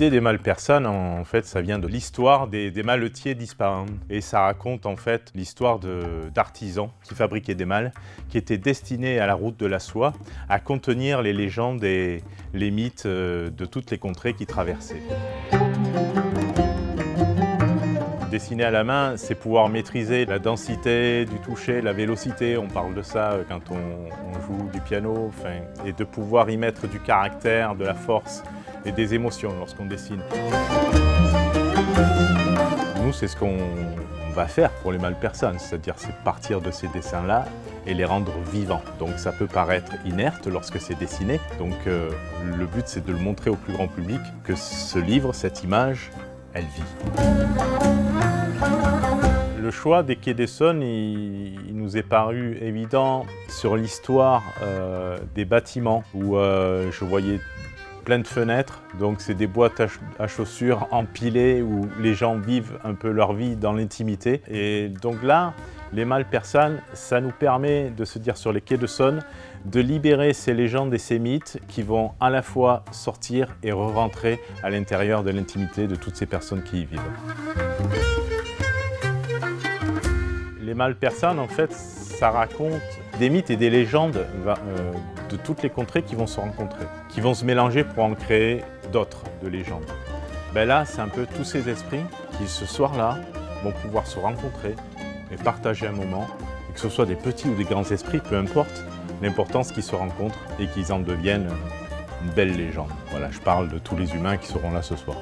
L'idée des Malpersanes, en fait, ça vient de l'histoire des maletiers d'Ispahan. Et ça raconte en fait l'histoire d'artisans qui fabriquaient des malles, qui étaient destinés à la route de la soie, à contenir les légendes et les mythes de toutes les contrées qu'ils traversaient. Dessiner à la main, c'est pouvoir maîtriser la densité du toucher, la vélocité, on parle de ça quand on joue du piano, et de pouvoir y mettre du caractère, de la force et des émotions lorsqu'on dessine. Nous, c'est ce qu'on va faire pour les Malpersanes, c'est-à-dire c'est partir de ces dessins-là et les rendre vivants. Donc ça peut paraître inerte lorsque c'est dessiné, donc le but c'est de le montrer au plus grand public que ce livre, cette image, elle vit. Le choix des quais d'Essonne, il nous est paru évident sur l'histoire des bâtiments où je voyais plein de fenêtres, donc c'est des boîtes à chaussures empilées où les gens vivent un peu leur vie dans l'intimité. Et donc là, les Malpersanes, ça nous permet de se dire sur les quais d'Essonne, de libérer ces légendes et ces mythes qui vont à la fois sortir et re-rentrer à l'intérieur de l'intimité de toutes ces personnes qui y vivent. Les Malpersanes, en fait, ça raconte des mythes et des légendes de toutes les contrées qui vont se rencontrer, qui vont se mélanger pour en créer d'autres de légendes. Là, c'est un peu tous ces esprits qui, ce soir-là, vont pouvoir se rencontrer et partager un moment, et que ce soit des petits ou des grands esprits, peu importe, l'important c'est qu'ils se rencontrent et qu'ils en deviennent une belle légende. Voilà, je parle de tous les humains qui seront là ce soir.